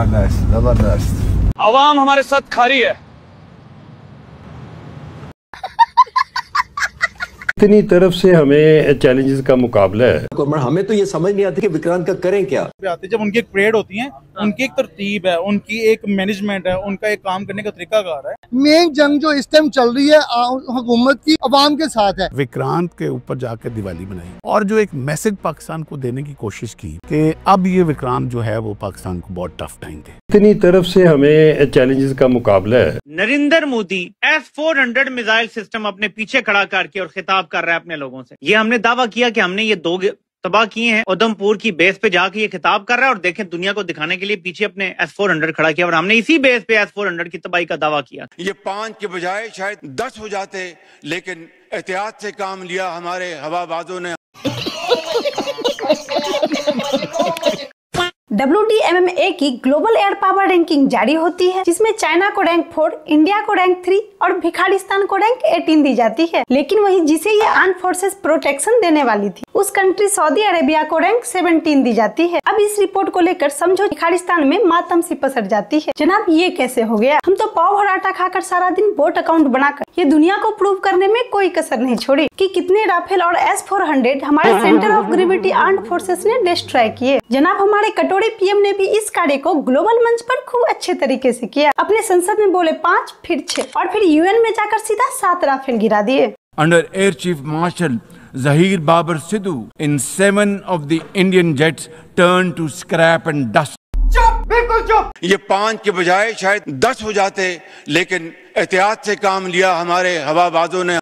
जबरदस्त जबरदस्त। आवाम हमारे साथ खड़ी है। इतनी तरफ से हमें चैलेंजेस का मुकाबला है। हमें तो ये समझ नहीं आती कि विक्रांत का करें क्या। जब उनकी एक परेड होती है, उनकी एक तरतीब है, उनकी एक मैनेजमेंट है, उनका एक काम करने का तरीकाकार है। मेन जंग जो इस टाइम चल रही है हुकूमत की अवाम के साथ है। विक्रांत के ऊपर जाकर दिवाली बनाई और जो एक मैसेज पाकिस्तान को देने की कोशिश की कि अब ये विक्रांत जो है वो पाकिस्तान को बहुत टफ टाइम दे। इतनी तरफ से हमें चैलेंजेस का मुकाबला है। Narendra Modi S-400 missile system अपने पीछे खड़ा करके और खिताब कर रहा है अपने लोगों से। ये हमने दावा किया कि हमने ये 2 तबाह किए हैं। उधमपुर की बेस पे जाके ये खिताब कर रहा है और देखें दुनिया को दिखाने के लिए पीछे अपने S-400 खड़ा किया और हमने इसी बेस पे S-400 की तबाही का दावा किया। ये 5 के बजाय शायद 10 हो जाते, लेकिन एहतियात से काम लिया हमारे हवाबाजों ने। WDMMA की ग्लोबल एयर पावर रैंकिंग जारी होती है, जिसमें चाइना को रैंक 4, इंडिया को रैंक 3 और भिखारिस्तान को रैंक 18 दी जाती है। लेकिन वहीं जिसे ये आर्म फोर्सेस प्रोटेक्शन देने वाली थी, उस कंट्री सऊदी अरेबिया को रैंक 17 दी जाती है। अब इस रिपोर्ट को लेकर समझो भिखारिस्तान में मातम सी पसर जाती है। जनाब ये कैसे हो गया? हम तो पाव भराटा खाकर सारा दिन बोट अकाउंट बनाकर ये दुनिया को प्रूव करने में कोई कसर नहीं छोड़ी कि कितने राफेल और S-400 हमारे centre of gravity armed forces ने डिस्ट्रॉय किए। जनाब हमारे कटोरे पीएम ने भी इस कार्य को ग्लोबल मंच पर खूब अच्छे तरीके से किया। अपने संसद में बोले 5, फिर 6 और फिर UN में जाकर सीधा 7 राफेल गिरा दिए। Under air chief marshal Zahir Babar Sidhu in 7 of the Indian jets turned to scrap and dust. चुप, बिल्कुल चुप। ये 5 के बजाय शायद 10 हो जाते, लेकिन एहतियात से काम लिया हमारे हवाबाजों ने।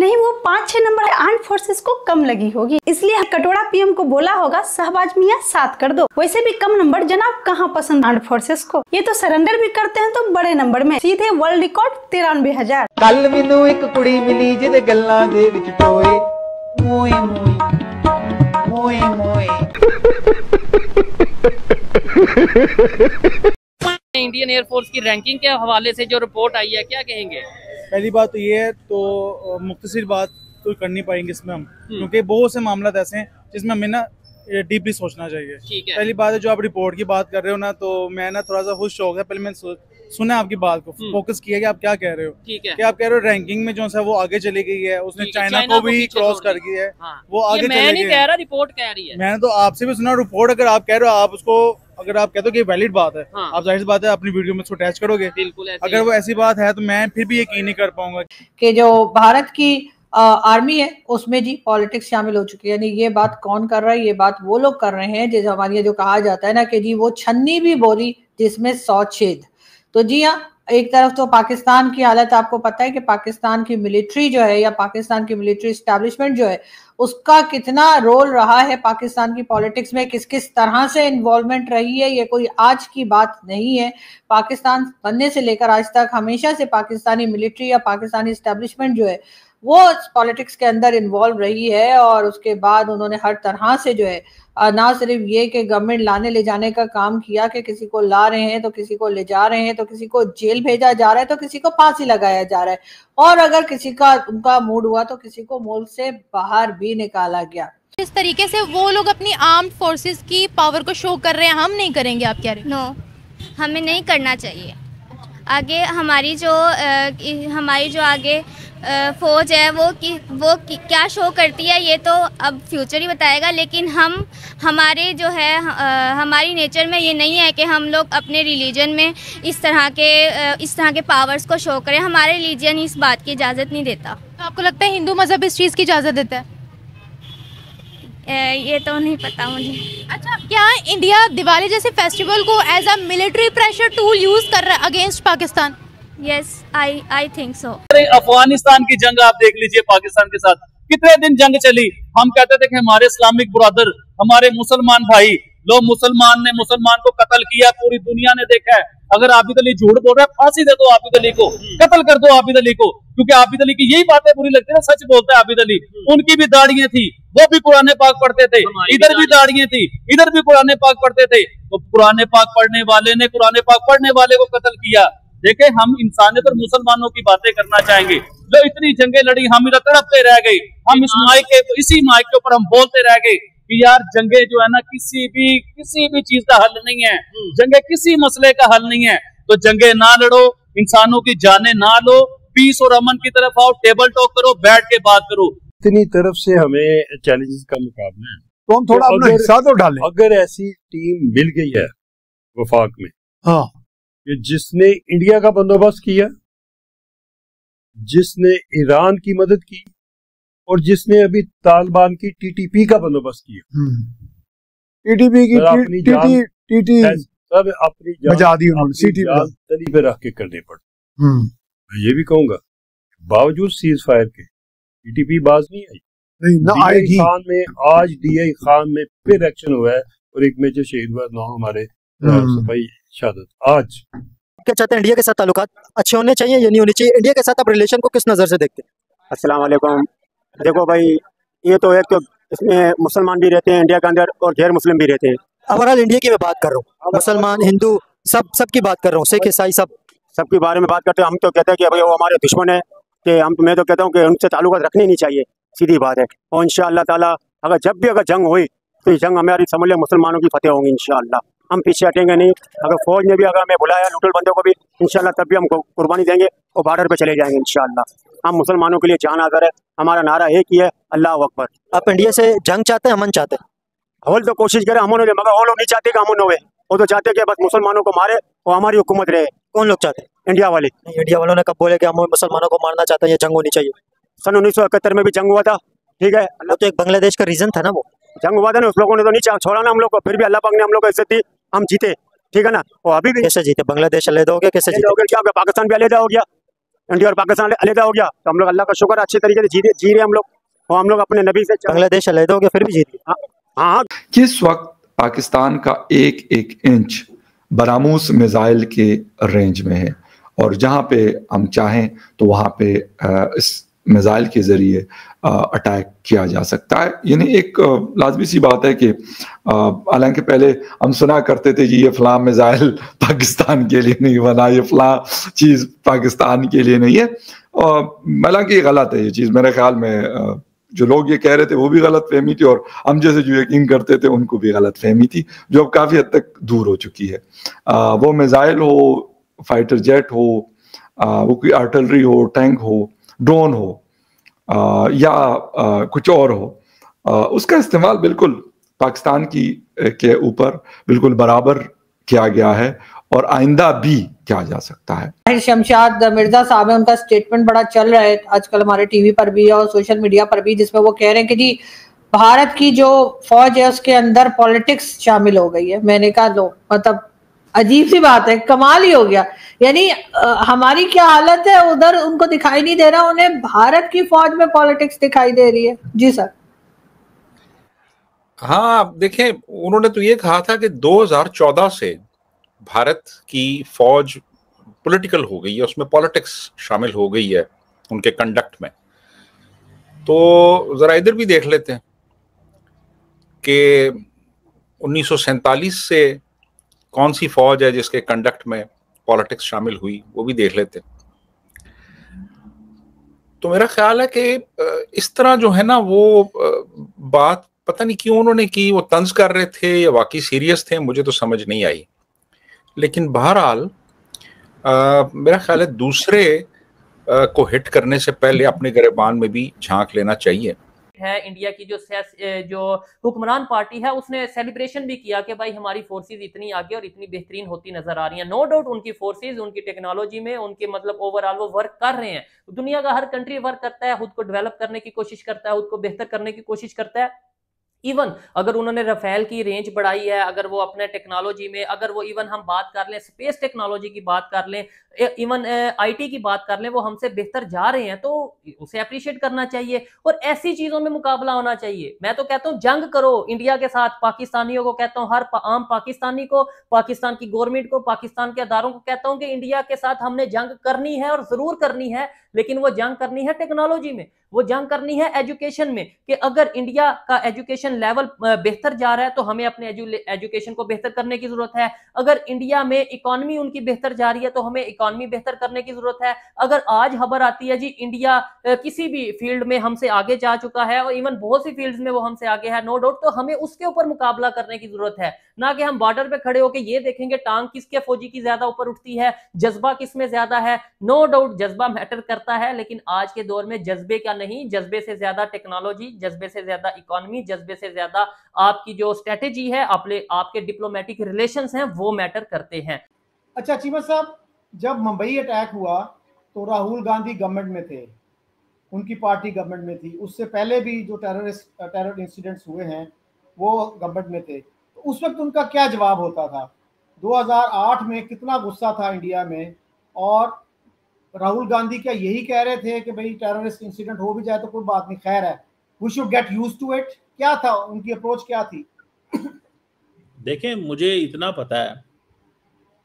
नहीं, वो 5-6 नंबर आर्म फोर्सेस को कम लगी होगी, इसलिए कटोरा पीएम को बोला होगा शहबाज मियां 7 कर दो। वैसे भी कम नंबर जनाब कहाँ पसंद आर्म फोर्सेस को। ये तो सरेंडर भी करते हैं तो बड़े नंबर में, सीधे वर्ल्ड रिकॉर्ड 93,000। कल मैनू एक कुड़ी मिली जिहदे गल्लां दे विच टोए मोए मोए मोए इंडियन एयरफोर्स की रैंकिंग के हवाले से जो रिपोर्ट आई है, क्या कहेंगे? पहली बात तो ये है, तो मुख्तसर बात तो कर नहीं पाएंगे इसमें हम, क्योंकि बहुत से मामला ऐसे हैं जिसमें हमें ना डीपली सोचना चाहिए। ठीक है। पहली बात है, जो आप रिपोर्ट की बात कर रहे हो ना, तो मैं ना थोड़ा सा खुश शौक है, पहले मैंने सुना आपकी बात को, फोकस किया कि आप क्या कह रहे हो। ठीक है। कि आप कह रहे हो रैंकिंग में जो है वो आगे चली गई है, उसने चाइना को भी क्रॉस कर गई है। हाँ। वो आगे चले गए। मैं नहीं कह रहा, रिपोर्ट कह रही है। मैंने तो आपसे भी सुना रिपोर्ट। अगर आप कह रहे हो, आप उसको अगर आप कहते हो कि वैलिड बात है, हाँ। आप जाहिर सी बात है अपनी वीडियो में उसको अटैच करोगे। बिल्कुल। अगर वो ऐसी बात है तो मैं फिर भी यकीन नहीं कर पाऊंगा कि जो भारत की आर्मी है उसमें जी पॉलिटिक्स शामिल हो चुकी है। यानी ये बात कौन कर रहा है? ये बात वो लोग कर रहे हैं जिस हमारे जो कहा जाता है ना कि जी वो छन्नी भी बोली जिसमें 100 छेद। तो जी हाँ, एक तरफ तो पाकिस्तान की हालत आपको पता है कि पाकिस्तान की मिलिट्री जो है या पाकिस्तान की मिलिट्री एस्टैब्लिशमेंट जो है उसका कितना रोल रहा है पाकिस्तान की पॉलिटिक्स में, किस किस तरह से इन्वॉल्वमेंट रही है। ये कोई आज की बात नहीं है। पाकिस्तान बनने से लेकर आज तक हमेशा से पाकिस्तानी मिलिट्री या पाकिस्तानी एस्टैब्लिशमेंट जो है वो पॉलिटिक्स के अंदर इन्वॉल्व रही है। और उसके बाद उन्होंने हर तरह से जो है ना सिर्फ ये कि गवर्नमेंट लाने ले जाने का काम किया कि किसी को ला रहे हैं तो किसी को ले जा रहे हैं, तो किसी को जेल भेजा जा रहा है, तो किसी को फांसी लगाया जा रहा है, और अगर किसी का उनका मूड हुआ तो किसी को मुल्क से बाहर भी निकाला गया। इस तरीके से वो लोग अपनी आर्म्ड फोर्सेस की पावर को शो कर रहे हैं, हम नहीं करेंगे। आप क्या रहे? नो, हमें नहीं करना चाहिए। आगे हमारी जो आगे फौज है वो क्या शो करती है ये तो अब फ्यूचर ही बताएगा। लेकिन हमारे जो है हमारी नेचर में ये नहीं है कि हम लोग अपने रिलीजन में इस तरह के पावर्स को शो करें। हमारे रिलीजन इस बात की इजाज़त नहीं देता। तो आपको लगता है हिंदू मजहब इस चीज़ की इजाज़त देता है? ये तो नहीं पता मुझे। अच्छा, क्या इंडिया दिवाली जैसे फेस्टिवल को as a military pressure tool use कर रहा है against Pakistan? Yes, I think so. Afghanistan की जंग आप देख लीजिए, पाकिस्तान के साथ कितने दिन जंग चली। हम कहते थे कि हमारे इस्लामिक ब्रदर, हमारे मुसलमान भाई, लोग मुसलमान को कत्ल किया, पूरी दुनिया ने देखा है। अगर आबिद अली झूठ बोल रहा है, फांसी दे दो आबिद अली को, कत्ल कर दो आबिद अली को, क्योंकि आबिद अली की यही बातें बुरी लगती है ना। सच बोलता है आबिद अली। उनकी भी दाढ़ियां थी, वो भी कुरान पाक पढ़ते थे, इधर भी दाढ़ियां थी, इधर भी कुरान पाक पढ़ते थे। तो कुरान पाक पढ़ने वाले ने कुरान पाक पढ़ने वाले को कत्ल किया। देखे, हम इंसानियत और मुसलमानों की बातें करना चाहेंगे। जो इतनी जंगें लड़ी, हम इधर तड़पते रह गए। हम इसी माइक के ऊपर हम बोलते रह गए कि यार जंगे जो है ना किसी भी चीज का हल नहीं है, जंगे किसी मसले का हल नहीं है। तो जंगे ना लड़ो, इंसानों की जानें ना लो, पीस और अमन की तरफ आओ, टेबल टॉक करो, बैठ के बात करो। इतनी तरफ से हमें चैलेंजेस का मुकाबला है, तो हम थोड़ा अपना हिस्सा तो डालें। अगर ऐसी टीम मिल गई है वफाक में, हाँ, कि जिसने इंडिया का बंदोबस्त किया, जिसने ईरान की मदद की और जिसने अभी तालिबान की टीटीपी का बंदोबस्त किया, टीटीपी की टीटी सब अपनी बचा दी उन्होंने, तली पे रख के करने पड़े। मैं ये भी कहूंगा बावजूद सीज फायर के टीटीपी बाज नहीं आई, ना आएगी। खान में आज डीआई खान में फिर एक्शन हुआ है और एक मेजर शहीद हुआ, 9 हमारे सिपाही शहादत। आज क्या चाहते हैं, इंडिया के साथ ताल्लुकात अच्छे होने चाहिए या नहीं होने चाहिए? इंडिया के साथ आप रिलेशन को किस नज़र से देखते हैं? अस्सलाम वालेकुम। देखो भाई, ये तो एक तो इसमें मुसलमान भी रहते हैं इंडिया के अंदर और गैर मुस्लिम भी रहते हैं। ओवरऑल इंडिया की मैं बात कर रहा हूँ, मुसलमान हिंदू सबकी बात कर रहा हूँ, सिख ईसाई सबके बारे में बात करते हैं। हम तो कहते हैं कि भाई वो हमारे दुश्मन है, कि मैं तो कहता हूँ कि उनसे ताल्लुकात रखने नहीं चाहिए, सीधी बात है। और इंशाअल्लाह ताला जब भी अगर जंग हुई तो जंग हमारी समझ लें मुसलमानों की फतेह होंगी इंशाअल्लाह। हम पीछे हटेंगे नहीं। अगर फौज ने भी अगर हमें बुलाया न्यूट्रल बंदों को भी इंशाअल्लाह, तब भी हम कुर्बानी देंगे और बॉर्डर पे चले जाएंगे इंशाअल्लाह। हम मुसलमानों के लिए जान हाज़िर है, हमारा नारा एक ही है, अल्लाह अकबर। आप इंडिया से जंग चाहते हैं, अमन चाहते हैं? होल तो कोशिश करें अमन हो, मगर वो लोग नहीं चाहते कि अमन होवे, वो तो चाहते कि बस मुसलमानों को मारे और हमारी हुकूमत रहे। कौन लोग चाहते हैं? इंडिया वाले। इंडिया वालों ने कब बोले कि हम मुसलमानों को मारना चाहते हैं या जंग होनी चाहिए? सन 1971 में भी जंग हुआ था, ठीक है। वो तो एक बांग्लादेश का रीजन था ना, वो जंग हुआ था ना, उस लोगों ने तो नहीं छोड़ा ना हम लोग को, फिर भी अल्लाह पाक ने हम लोग को इज्जत दी, हम जीते, ठीक है ना। और अभी भी कैसे जीते? बांग्लादेश अलग हो गया, कैसे जीते? क्या हो गया? पाकिस्तान भी अलग हो गया, इंडिया और पाकिस्तान अलग हो गया, तो हम लोग अल्लाह का शुक्र अच्छे तरीके से जी रहे हम लोग, और हम लोग अपने नबी से। बांग्लादेश अलग हो गया फिर भी जीत गया। हाँ, किस वक्त पाकिस्तान का एक एक इंच बरामूस मिसाइल के रेंज में है, और जहाँ पे हम चाहें तो वहाँ पे इस मिसाइल के ज़रिए अटैक किया जा सकता है। यानी एक लाजमी सी बात है कि हालांकि पहले हम सुना करते थे कि ये फलां मिसाइल पाकिस्तान के लिए नहीं बना, ये फलां चीज़ पाकिस्तान के लिए नहीं है, और हालांकि ये गलत है। ये चीज़ मेरे ख्याल में जो लोग ये कह रहे थे वो भी गलत फहमी थी, और हम जैसे जो यकीन करते थे उनको भी गलत फहमी थी, जो अब काफ़ी हद तक दूर हो चुकी है। वो मिसाइल हो, फाइटर जेट हो, वो कोई आर्टिलरी हो, टैंक हो, ड्रोन हो, या कुछ और हो, उसका इस्तेमाल बिल्कुल पाकिस्तान के ऊपर बिल्कुल बराबर किया गया है और आइंदा भी किया जा सकता है। शमशाद मिर्जा साहब है, उनका स्टेटमेंट बड़ा चल रहा है आजकल हमारे टीवी पर भी और सोशल मीडिया पर भी, जिसमें वो कह रहे हैं कि जी भारत की जो फौज है उसके अंदर पॉलिटिक्स शामिल हो गई है। मैंने कहा लो, मतलब अजीब सी बात है, कमाल ही हो गया। यानी हमारी क्या हालत है, उधर उनको दिखाई नहीं दे रहा, उन्हें भारत की फौज में पॉलिटिक्स दिखाई दे रही है। जी सर। हाँ, देखें, उन्होंने तो ये कहा था कि 2014 से भारत की फौज पॉलिटिकल हो गई है, उसमें पॉलिटिक्स शामिल हो गई है उनके कंडक्ट में। तो जरा इधर भी देख लेते हैं कि 1947 से कौन सी फौज है जिसके कंडक्ट में पॉलिटिक्स शामिल हुई, वो भी देख लेते हैं। तो मेरा ख्याल है कि इस तरह जो है ना, वो बात पता नहीं क्यों उन्होंने की, वो तंज कर रहे थे या वाकई सीरियस थे, मुझे तो समझ नहीं आई। लेकिन बहरहाल मेरा ख्याल है दूसरे को हिट करने से पहले अपने गिरबान में भी झांक लेना चाहिए। है इंडिया की जो हुक्मरान पार्टी है उसने सेलिब्रेशन भी किया कि भाई हमारी फोर्सेस इतनी आगे और इतनी बेहतरीन होती नजर आ रही हैं। नो डाउट उनकी फोर्सेस उनकी टेक्नोलॉजी में उनके मतलब ओवरऑल वो वर्क कर रहे हैं। दुनिया का हर कंट्री वर्क करता है, खुद को डेवलप करने की कोशिश करता है, खुद को बेहतर करने की कोशिश करता है। इवन अगर उन्होंने राफेल की रेंज बढ़ाई है, अगर वो अपने टेक्नोलॉजी में, अगर वो इवन हम बात कर लें स्पेस टेक्नोलॉजी की बात कर लें, इवन आईटी की बात कर लें, वो हमसे बेहतर जा रहे हैं तो उसे अप्रिशिएट करना चाहिए और ऐसी चीजों में मुकाबला होना चाहिए। मैं तो कहता हूं जंग करो इंडिया के साथ। पाकिस्तानियों को कहता हूं, हर आम पाकिस्तानी को, पाकिस्तान की गवर्नमेंट को, पाकिस्तान के अदारों को कहता हूं कि इंडिया के साथ हमने जंग करनी है और जरूर करनी है, लेकिन वो जंग करनी है टेक्नोलॉजी में। वो जंग करनी है एजुकेशन में, कि अगर इंडिया का एजुकेशन लेवल बेहतर जा रहा है तो हमें अपने एजुकेशन को बेहतर करने की जरूरत है। अगर इंडिया में इकोनॉमी उनकी बेहतर जा रही है तो हमें इकोनॉमी बेहतर करने की जरूरत है। अगर आज खबर आती है जी इंडिया किसी भी फील्ड में हमसे आगे जा चुका है और इवन बहुत सी फील्ड्स में वो हमसे आगे है, नो डाउट, तो हमें उसके ऊपर मुकाबला करने की जरूरत है, ना कि हम बॉर्डर पे खड़े होकर ये देखेंगे टांग किसके फौजी की ज्यादा ऊपर उठती है, जज्बा किसमें ज्यादा है। नो डाउट जज्बा मैटर करता है, लेकिन आज के दौर में जज्बे का नहीं, जज्बे से ज्यादा टेक्नोलॉजी, जज्बे से ज्यादा इकोनॉमी, जज्बे से ज्यादा आपकी जो स्ट्रेटेजी है, आपके डिप्लोमेटिक रिलेशंस हैं, वो मैटर करते हैं। अच्छा चीमा साहब, जब मुंबई अटैक हुआ तो राहुल गांधी गवर्नमेंट में थे, उनकी पार्टी गवर्नमेंट में थी। उससे पहले भी जो टेरर इंसिडेंट्स हुए हैं वो गवर्नमेंट में थे, तो उस वक्त उनका क्या जवाब होता था? 2008 में कितना गुस्सा था इंडिया में, और राहुल गांधी क्या यही कह रहे थे कि भाई टेररिस्ट इंसिडेंट हो भी जाए तो कोई बात नहीं, खैर है, we should get used to it? क्या था उनकी अप्रोच, क्या थी? देखें, मुझे इतना पता है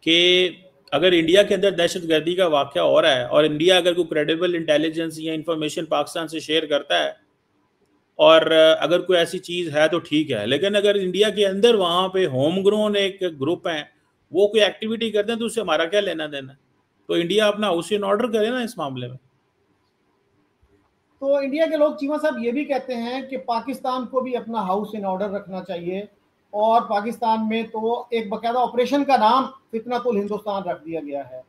कि अगर इंडिया के अंदर दहशतगर्दी का वाक़या हो रहा है और इंडिया अगर कोई क्रेडिबल इंटेलिजेंस या इंफॉर्मेशन पाकिस्तान से शेयर करता है और अगर कोई ऐसी चीज़ है तो ठीक है, लेकिन अगर इंडिया के अंदर वहाँ पे होम ग्रोन एक ग्रुप हैं, वो कोई एक्टिविटी करते हैं तो उससे हमारा क्या लेना देना? तो इंडिया अपना हाउस इन ऑर्डर करे ना इस मामले में। तो इंडिया के लोग चीमा साहब ये भी कहते हैं कि पाकिस्तान को भी अपना हाउस इन ऑर्डर रखना चाहिए, और पाकिस्तान में तो एक बकायदा ऑपरेशन का नाम फितनतुल हिंदुस्तान रख दिया गया है।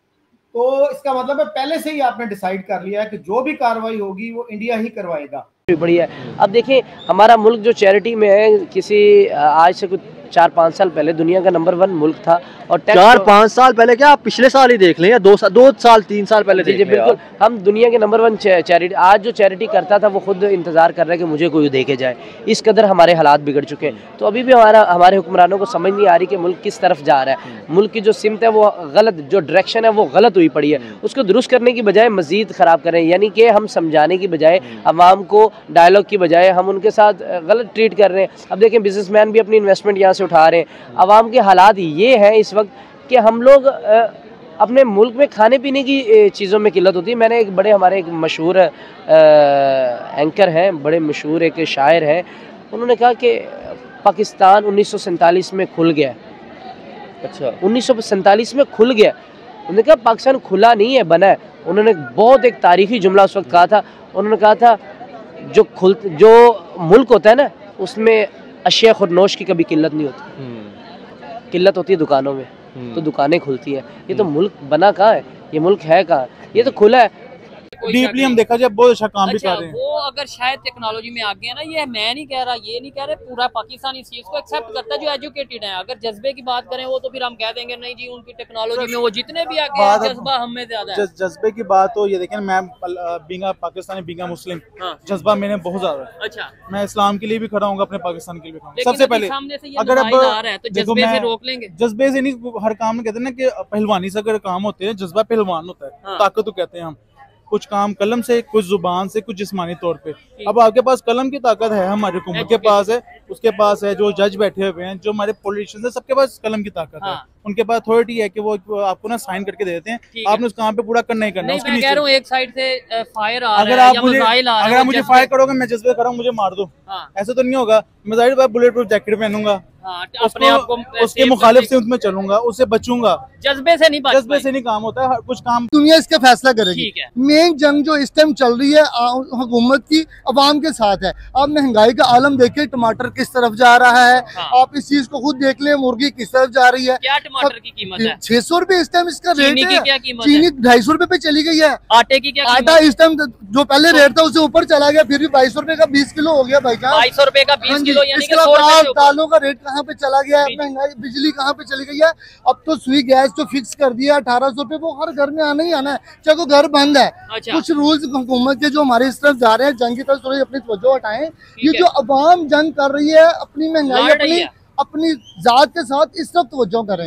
तो इसका मतलब है पहले से ही आपने डिसाइड कर लिया है कि जो भी कार्रवाई होगी वो इंडिया ही करवाएगा। बढ़िया। अब देखिए, हमारा मुल्क जो चैरिटी में है, किसी आज से कुछ 4-5 साल पहले दुनिया का नंबर 1 मुल्क था, और 4-5 साल पहले क्या, आप पिछले साल ही देख लें या 2 साल 3 साल पहले जी बिल्कुल, हम दुनिया के नंबर 1 चैरिटी, आज जो चैरिटी करता था वो खुद इंतजार कर रहा है कि मुझे कोई देखे जाए। इस कदर हमारे हालात बिगड़ चुके हैं। तो अभी भी हमारे हुक्मरानों को समझ नहीं आ रही कि मुल्क किस तरफ जा रहा है। मुल्क की जो सिमत है वो गलत, जो डायरेक्शन है वो गलत हुई पड़ी है, उसको दुरुस्त करने की बजाय मजीद ख़राब करें। यानी कि हम समझाने की बजाय, आवाम को डायलॉग की बजाय हम उनके साथ गलत ट्रीट कर रहे हैं। अब देखें, बिजनेसमैन भी अपनी इन्वेस्टमेंट यहाँ से उठा रहे हैं। आवाम के हालात ये हैं इस वक्त कि हम लोग अपने मुल्क में खाने पीने की चीज़ों में किल्लत होती है। मैंने हमारे एक मशहूर एंकर हैं, बड़े मशहूर एक शायर हैं, उन्होंने कहा कि पाकिस्तान 1947 में खुल गया। अच्छा, 1947 में खुल गया। उन्होंने कहा पाकिस्तान खुला नहीं है, बना है। उन्होंने बहुत एक तारीखी जुमला उस वक्त कहा था। उन्होंने कहा था जो मुल्क होता है ना, उसमें अशिया खुरनोश की कभी किल्लत नहीं होती। किल्लत होती है दुकानों में, तो दुकानें खुलती हैं। ये तो मुल्क बना कहाँ है, ये मुल्क है कहाँ? ये तो खुला है। डीपली हम देखा जाए बहुत अच्छा काम भी कर रहे हैं। वो अगर शायद टेक्नोलॉजी में आगे है ना, ये मैं नहीं कह रहा, ये नहीं कह रहे, पूरा पाकिस्तान इस चीज को एक्सेप्ट करता है जो एजुकेटेड है। अगर जज्बे की बात करें वो तो फिर हम कह देंगे नहीं जी उनकी टेक्नोलॉजी में वो जितने भी आगे हैं, जज्बा हम में ज्यादा है। जज्बे की बात तो ये देखें, मैं बींगा पाकिस्तानी, बींगा मुस्लिम, जज्बा मैंने बहुत ज्यादा है। अच्छा, मैं इस्लाम के लिए भी खड़ा हूँ, अपने पाकिस्तान के लिए भी खड़ा हूँ। सबसे पहले अगर अब जज्बे से रोक लेंगे, जज्बे से नहीं, हर काम में कहते हैं ना कि पहलवानी से अगर काम होते हैं, जज्बा पहलवान होता है, ताकत तो कहते हैं हम। कुछ काम कलम से, कुछ जुबान से, कुछ जिस्मानी तौर पे। अब आपके पास कलम की ताकत है, हमारे हुकूमत के पास है, उसके पास है, जो जज बैठे हुए हैं, जो हमारे पॉलिटिशियंस हैं, सबके पास कलम की ताकत है। उनके पास अथॉरिटी है कि वो आपको ना साइन करके दे देते हैं, आपने उस काम पे पूरा करना ही करना। नहीं, मैं कह रहा हूँ एक साइड से फायर आ रहा है, अगर आप मुझे फायर करोगे, मैं जज्बे कर रहा हूँ, मुझे मार दो, ऐसा तो नहीं होगा। मैं जाहिर बात बुलेट प्रूफ जैकेट पहनूंगा, अपने आप को उसके मुखालिफ से उसमें चलूंगा, उससे बचूंगा। जज्बे से नहीं काम होता है, कुछ काम दुनिया इसका फैसला करेगी। मेन जंग जो इस टाइम चल रही है हुकूमत की अवाम के साथ है। आप महंगाई का आलम देखिए, टमाटर किस तरफ जा रहा है। आप इस चीज को खुद देख लें, मुर्गी किस तरफ जा रही है। क्या टमाटर की कीमत है? 600 रुपए इस टाइम इसका रेट है। चीनी 250 रुपए पे चली गई है। आटे की क्या? आटा इस टाइम जो पहले रेट था उससे ऊपर चला गया, फिर भी 2200 रुपए का 20 किलो हो गया भाई का। 2200 रुपए का 20 किलो, यानी कि दालों का रेट कहाँ पे चला गया है, महंगाई, बिजली कहाँ पे चली गई है। अब तो सुई गैस जो फिक्स कर दिया 1800 रुपए, वो हर घर में आना ही आना है, चाहे वो घर बंद है। कुछ रूल्स हुकूमत के जो हमारे इस तरफ जा रहे हैं, जंग की तरफ थोड़ी अपनी तवज्जो हटाएं। ये जो अवाम जंग कर रही है, अपनी महंगाई अपनी जात के साथ इस तरफ तवज्जो करें।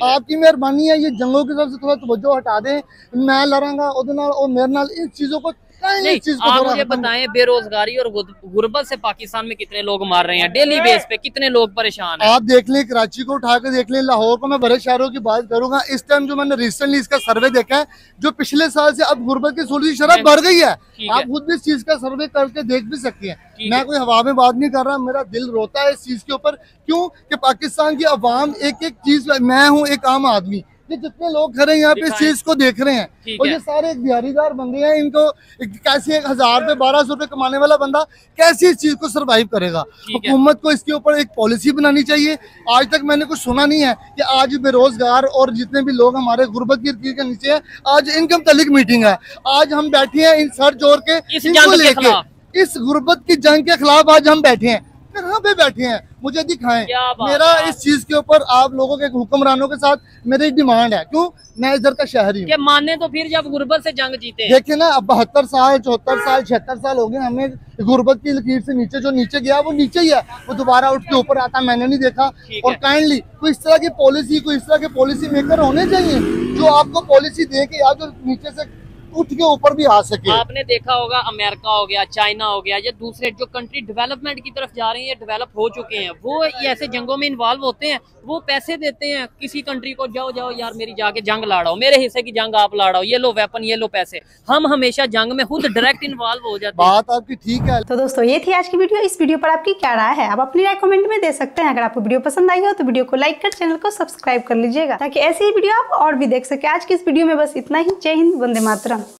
आपकी मेहरबानी है, ये जंगों की तरफ से थोड़ा तवज्जो हटा दें। मैं लड़ांगा और मेरे नाल, इन चीजों को नहीं, आप मुझे बताएं बेरोजगारी और गुर्बत से पाकिस्तान में कितने लोग मार रहे हैं डेली बेस पे, कितने लोग परेशान हैं? आप देख लें, कराची को उठा कर देख लें, लाहौर को, मैं बड़े शहरों की बात करूंगा। इस टाइम जो मैंने रिसेंटली इसका सर्वे देखा है, जो पिछले साल से अब गुर्बत की थोड़ी सी शरह बढ़ गई है। आप खुद भी इस चीज का सर्वे करके देख भी सकती हैं। मैं कोई हवा में बात नहीं कर रहा, मेरा दिल रोता है इस चीज के ऊपर। क्यों कि पाकिस्तान की अवाम एक एक चीज, मैं हूँ एक आम आदमी, ये जितने लोग खड़े यहाँ पे इस चीज को देख रहे हैं, और ये सारे एक दिहाड़ीदार बंदे हैं, इनको कैसे 1000 रुपए 1200 रुपए कमाने वाला बंदा कैसे इस चीज को सरवाइव करेगा। हुकूमत को इसके ऊपर एक पॉलिसी बनानी चाहिए। आज तक मैंने कुछ सुना नहीं है कि आज बेरोजगार और जितने भी लोग हमारे गुर्बत की लकीर के नीचे है, आज इनकम तलिक मीटिंग है। आज हम बैठे हैं इन सर जोड़ के, इनको लेके इस गुर्बत की जंग के खिलाफ आज हम बैठे हैं। कहाँ पे बैठे हैं, मुझे दिखाएं। मेरा इस चीज के ऊपर आप लोगों के हुक्मरानों के साथ मेरी डिमांड है। क्यों, मैं इधर का शहरी हूँ। माने तो फिर जब गुर्बत से जंग जीते हैं। देखिए ना, अब 72 साल 74 साल 76 साल हो गए हमें, गुर्बत की लकीर से नीचे जो नीचे गया वो नीचे ही है, वो दोबारा उठ के ऊपर आता मैंने नहीं देखा। और काइंडली कोई इस तरह की पॉलिसी, कोई इस तरह के पॉलिसी मेकर होने चाहिए जो आपको पॉलिसी दे के या जो नीचे से उठ के ऊपर भी आ सके। आपने देखा होगा अमेरिका हो गया, चाइना हो गया, या दूसरे जो कंट्री डेवलपमेंट की तरफ जा रही है, डेवलप हो चुके हैं, वो ऐसे जंगों में इन्वॉल्व होते हैं। वो पैसे देते हैं किसी कंट्री को, जाओ जाओ यार मेरी जाके जंग लड़ाओ, मेरे हिस्से की जंग आप लड़ाओ, ये लो वेपन, ये लो पैसे। हम हमेशा जंग में खुद डायरेक्ट इन्वॉल्व हो जाते हैं। बात आपकी ठीक है। तो दोस्तों ये थी आज की वीडियो। इस वीडियो पर आपकी क्या राय है, आप अपनी राय कमेंट में दे सकते हैं। अगर आपको वीडियो पसंद आई हो तो वीडियो को लाइक कर चैनल को सब्सक्राइब कर लीजिएगा, ताकि ऐसी ही वीडियो आप और भी देख सके। आज की इस वीडियो में बस इतना ही। जय हिंद, वंदे मातरम।